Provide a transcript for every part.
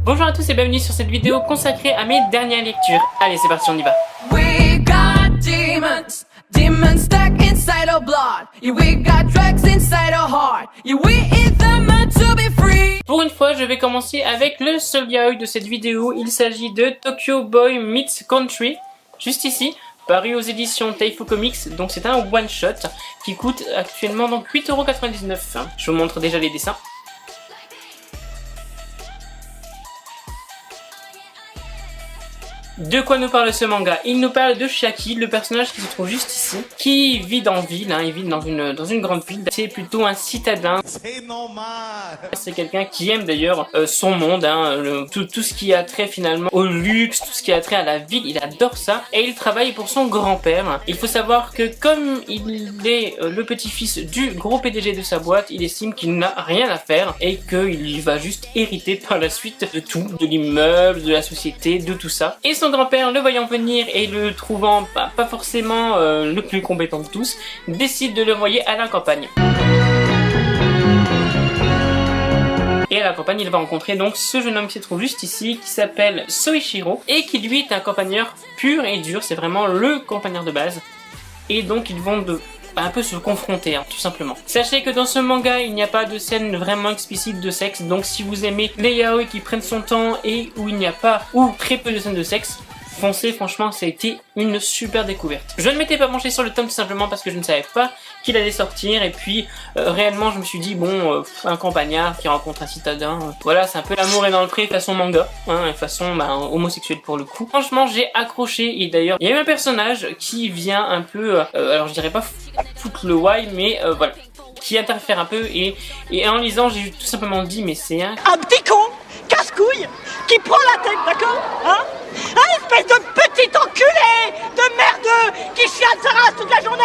Bonjour à tous et bienvenue sur cette vidéo consacrée à mes dernières lectures. Allez, c'est parti, on y va. We got demons, demons stuck inside our blood. Yeah, we got drugs inside our heart. Yeah, we eat them to be free. Pour une fois, je vais commencer avec le seul yaoi de cette vidéo. Il s'agit de Tokyo Boy Meets Country, juste ici, paru aux éditions Taifu Comics. Donc c'est un one-shot qui coûte actuellement donc 8,99 €. Je vous montre déjà les dessins. De quoi nous parle ce manga? Il nous parle de Shaki, le personnage qui se trouve juste ici, qui vit en ville, il vit dans une grande ville. C'est plutôt un citadin. C'est normal. C'est quelqu'un qui aime d'ailleurs son monde, tout ce qui a trait finalement au luxe, tout ce qui a trait à la ville, il adore ça. Et il travaille pour son grand-père. Il faut savoir que comme il est le petit-fils du gros PDG de sa boîte, il estime qu'il n'a rien à faire et qu'il va juste hériter par la suite de tout, de l'immeuble, de la société, de tout ça. Et son grand-père, le voyant venir et le trouvant pas forcément le plus compétent de tous, décide de le envoyer à la campagne. Et à la campagne, il va rencontrer donc ce jeune homme qui se trouve juste ici, qui s'appelle Soichiro, et qui lui est un campagnard pur et dur, c'est vraiment le campagnard de base. Et donc ils vont un peu se confronter, tout simplement. Sachez que dans ce manga, il n'y a pas de scène vraiment explicite de sexe, donc si vous aimez les yaoi qui prennent son temps et où il n'y a pas ou très peu de scènes de sexe, foncez, franchement, ça a été une super découverte. Je ne m'étais pas penché sur le tome tout simplement parce que je ne savais pas qu'il allait sortir, et puis réellement je me suis dit bon, un campagnard qui rencontre un citadin, voilà, c'est un peu l'amour est dans le pré façon manga, façon homosexuelle pour le coup. Franchement j'ai accroché, et d'ailleurs il y a eu un personnage qui vient un peu, alors je dirais pas foutre le why, mais voilà, qui interfère un peu, et en lisant j'ai tout simplement dit mais c'est un petit con, casse-couille, qui prend la tête, d'accord, hein? Un espèce de petit enculé, de merdeux, qui chiale sa race toute la journée.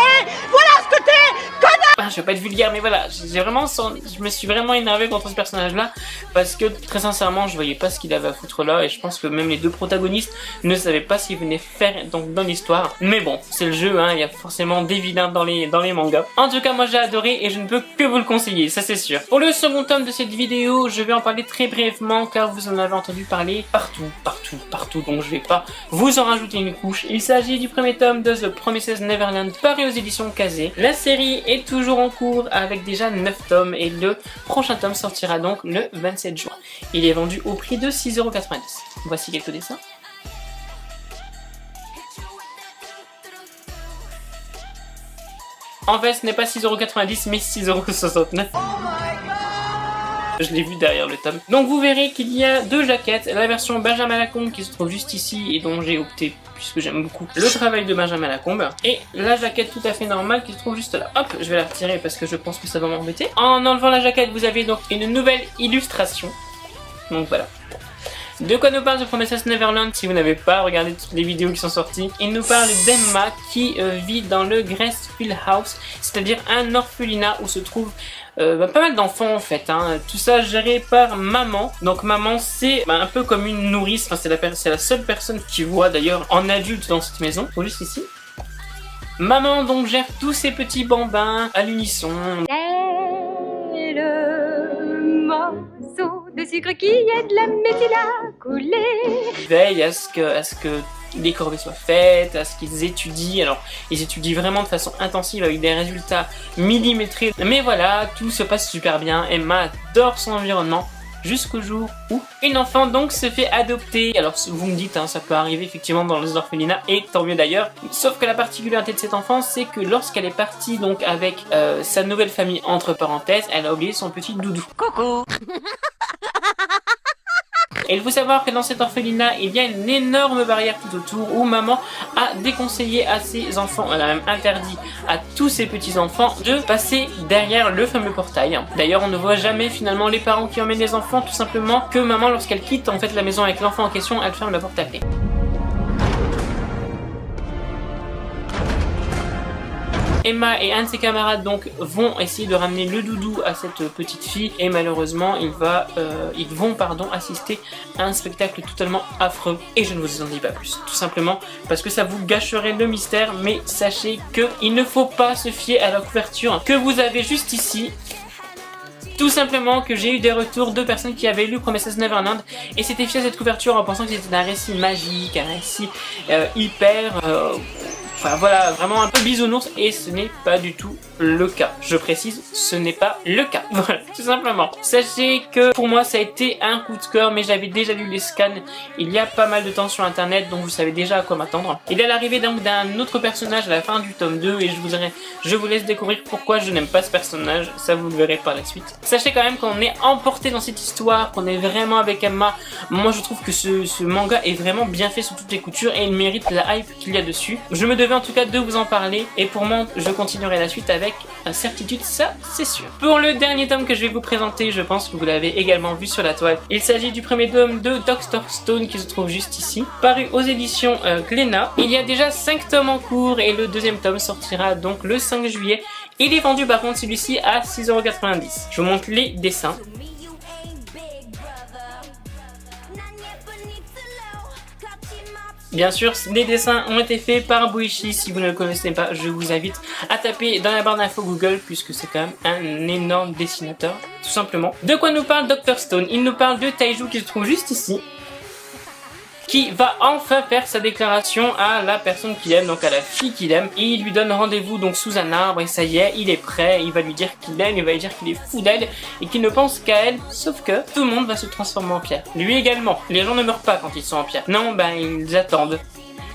Voilà ce que t'es, connard. Je vais pas être vulgaire, mais voilà, je me suis vraiment énervé contre ce personnage-là, parce que très sincèrement, je voyais pas ce qu'il avait à foutre là, et je pense que même les deux protagonistes ne savaient pas ce qu'ils venaient faire donc dans l'histoire. Mais bon, c'est le jeu, il y a forcément des vilains dans les mangas. En tout cas, moi j'ai adoré et je ne peux que vous le conseiller, ça c'est sûr. Pour le second tome de cette vidéo, je vais en parler très brièvement, car vous en avez entendu parler partout, donc je vais pas vous en rajouter une couche. Il s'agit du premier tome de The Promised Neverland, paru aux éditions Kazé. La série est toujours en cours avec déjà 9 tomes et le prochain tome sortira donc le 27 juin. Il est vendu au prix de 6,90 €. Voici quelques dessins. En fait, ce n'est pas 6,90 € mais 6,69 €. Je l'ai vu derrière le tome. Donc vous verrez qu'il y a deux jaquettes. La version Benjamin Lacombe qui se trouve juste ici et dont j'ai opté puisque j'aime beaucoup le travail de Benjamin Lacombe. Et la jaquette tout à fait normale qui se trouve juste là. Hop, je vais la retirer parce que je pense que ça va m'embêter. En enlevant la jaquette, vous avez donc une nouvelle illustration. Donc voilà. De quoi nous parle The Promised Neverland si vous n'avez pas regardé toutes les vidéos qui sont sorties? Il nous parle d'Emma qui vit dans le Gracefield House, c'est-à-dire un orphelinat où se trouvent pas mal d'enfants en fait, tout ça géré par maman. Donc maman c'est un peu comme une nourrice, c'est la seule personne qui voit d'ailleurs en adulte dans cette maison, juste ici. Maman donc gère tous ces petits bambins à l'unisson. C'est le morceau de sucre qui aide la médecine à couler. Veille à ce que les corvées soient faites, à ce qu'ils étudient. Alors, ils étudient vraiment de façon intensive avec des résultats millimétrés. Mais voilà, tout se passe super bien. Emma adore son environnement jusqu'au jour où une enfant donc se fait adopter. Alors, vous me dites, ça peut arriver effectivement dans les orphelinats, et tant mieux d'ailleurs. Sauf que la particularité de cette enfant, c'est que lorsqu'elle est partie donc avec sa nouvelle famille, entre parenthèses, elle a oublié son petit doudou. Coucou. Et il faut savoir que dans cet orphelinat, il y a une énorme barrière tout autour où maman a déconseillé à ses enfants, elle a même interdit à tous ses petits-enfants de passer derrière le fameux portail. D'ailleurs, on ne voit jamais finalement les parents qui emmènent les enfants, tout simplement que maman, lorsqu'elle quitte en fait la maison avec l'enfant en question, elle ferme la porte à clé. Emma et un de ses camarades donc vont essayer de ramener le doudou à cette petite fille, et malheureusement ils vont assister à un spectacle totalement affreux, et je ne vous en dis pas plus, tout simplement parce que ça vous gâcherait le mystère. Mais sachez que il ne faut pas se fier à la couverture que vous avez juste ici. Tout simplement que j'ai eu des retours de personnes qui avaient lu Promises Neverland et s'étaient fiées à cette couverture en pensant que c'était un récit magique, un récit hyper... Enfin voilà, vraiment un peu bisounours et ce n'est pas du tout le cas. Je précise, ce n'est pas le cas. Voilà, tout simplement. Sachez que pour moi ça a été un coup de cœur, mais j'avais déjà lu les scans il y a pas mal de temps sur internet, donc vous savez déjà à quoi m'attendre. Il y a l'arrivée donc d'un autre personnage à la fin du tome 2 et je vous laisse découvrir pourquoi je n'aime pas ce personnage, ça vous le verrez par la suite. Sachez quand même qu'on est emporté dans cette histoire, qu'on est vraiment avec Emma. Moi je trouve que ce manga est vraiment bien fait sous toutes les coutures et il mérite la hype qu'il y a dessus. Je me devais en tout cas de vous en parler et pour moi je continuerai la suite avec certitude, ça c'est sûr. Pour le dernier tome que je vais vous présenter, je pense que vous l'avez également vu sur la toile, il s'agit du premier tome de Dr Stone qui se trouve juste ici, paru aux éditions Glénat. Il y a déjà 5 tomes en cours et le deuxième tome sortira donc le 5 juillet. Il est vendu par contre celui-ci à 6,90 €. Je vous montre les dessins. Bien sûr, les dessins ont été faits par Boichi. Si vous ne le connaissez pas, je vous invite à taper dans la barre d'infos Google puisque c'est quand même un énorme dessinateur, tout simplement. De quoi nous parle Dr Stone? Il nous parle de Taiju qui se trouve juste ici, qui va enfin faire sa déclaration à la personne qu'il aime, donc à la fille qu'il aime. Et il lui donne rendez-vous donc sous un arbre et ça y est, il est prêt, il va lui dire qu'il l'aime, il va lui dire qu'il est fou d'elle et qu'il ne pense qu'à elle, sauf que tout le monde va se transformer en pierre. Lui également, les gens ne meurent pas quand ils sont en pierre. Non, ben ils attendent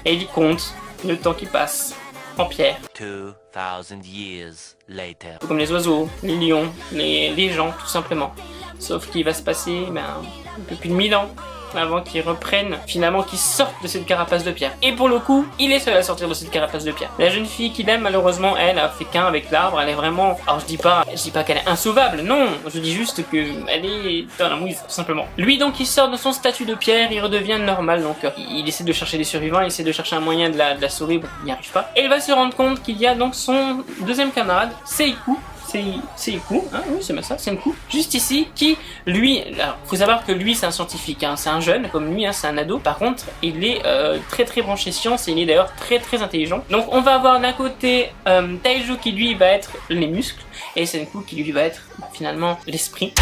et ils comptent le temps qui passe en pierre. 2000 years later. Comme les oiseaux, les lions, les gens tout simplement. Sauf qu'il va se passer un peu plus de 1000 ans avant qu'ils reprennent, finalement qu'ils sortent de cette carapace de pierre. Et pour le coup, il est seul à sortir de cette carapace de pierre. La jeune fille qu'il aime, malheureusement, elle a fait qu'un avec l'arbre, elle est vraiment... Alors je dis pas qu'elle est insauvable, non, je dis juste que elle est dans la mouise, tout simplement. Lui donc, il sort de son statut de pierre, il redevient normal, donc il essaie de chercher des survivants, il essaie de chercher un moyen de la sauver, bon, il n'y arrive pas. Et il va se rendre compte qu'il y a donc son deuxième camarade, Seiku, Seiku, hein, oui c'est bien ça, Senku, juste ici, qui lui, alors faut savoir que lui c'est un scientifique, hein, c'est un jeune comme lui, hein, c'est un ado, par contre il est très branché science et il est d'ailleurs très intelligent. Donc on va avoir d'un côté Taiju qui lui va être les muscles et Senku qui lui va être finalement l'esprit.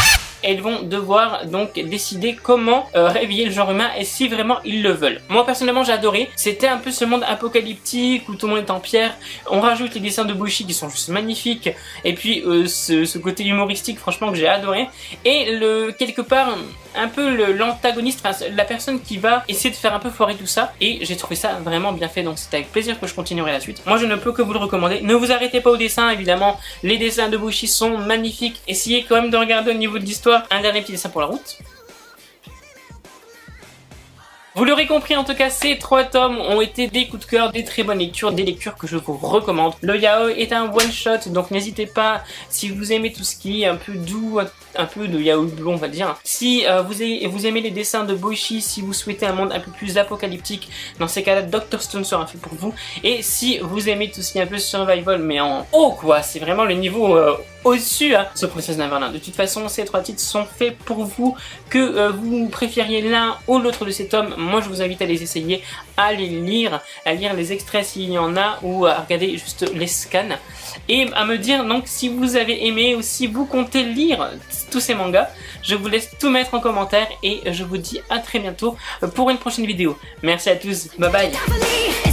Et ils vont devoir donc décider comment réveiller le genre humain et si vraiment ils le veulent. Moi personnellement j'ai adoré, c'était un peu ce monde apocalyptique où tout le monde est en pierre, on rajoute les dessins de Boichi qui sont juste magnifiques et puis ce côté humoristique franchement que j'ai adoré et quelque part un peu l'antagoniste, enfin la personne qui va essayer de faire un peu foirer tout ça et j'ai trouvé ça vraiment bien fait donc c'est avec plaisir que je continuerai la suite. Moi je ne peux que vous le recommander, ne vous arrêtez pas au dessin évidemment, les dessins de Boichi sont magnifiques, essayez quand même de regarder au niveau de l'histoire. Un dernier petit dessin pour la route. Vous l'aurez compris, en tout cas, ces 3 tomes ont été des coups de cœur, des très bonnes lectures, des lectures que je vous recommande. Le yaoi est un one-shot, donc n'hésitez pas, si vous aimez tout ce qui est un peu doux, un peu de yaoi blond, on va dire. Si vous aimez les dessins de Boichi, si vous souhaitez un monde un peu plus apocalyptique, dans ces cas-là, Dr Stone sera fait pour vous. Et si vous aimez tout ce qui est un peu survival, mais en haut, quoi, c'est vraiment le niveau... au-dessus, hein, ce Promises Neverland. De toute façon, ces 3 titres sont faits pour vous, que vous préfériez l'un ou l'autre de ces tomes. Moi, je vous invite à les essayer, à les lire, à lire les extraits s'il y en a, ou à regarder juste les scans, et à me dire donc si vous avez aimé ou si vous comptez lire tous ces mangas. Je vous laisse tout mettre en commentaire et je vous dis à très bientôt pour une prochaine vidéo. Merci à tous, bye bye.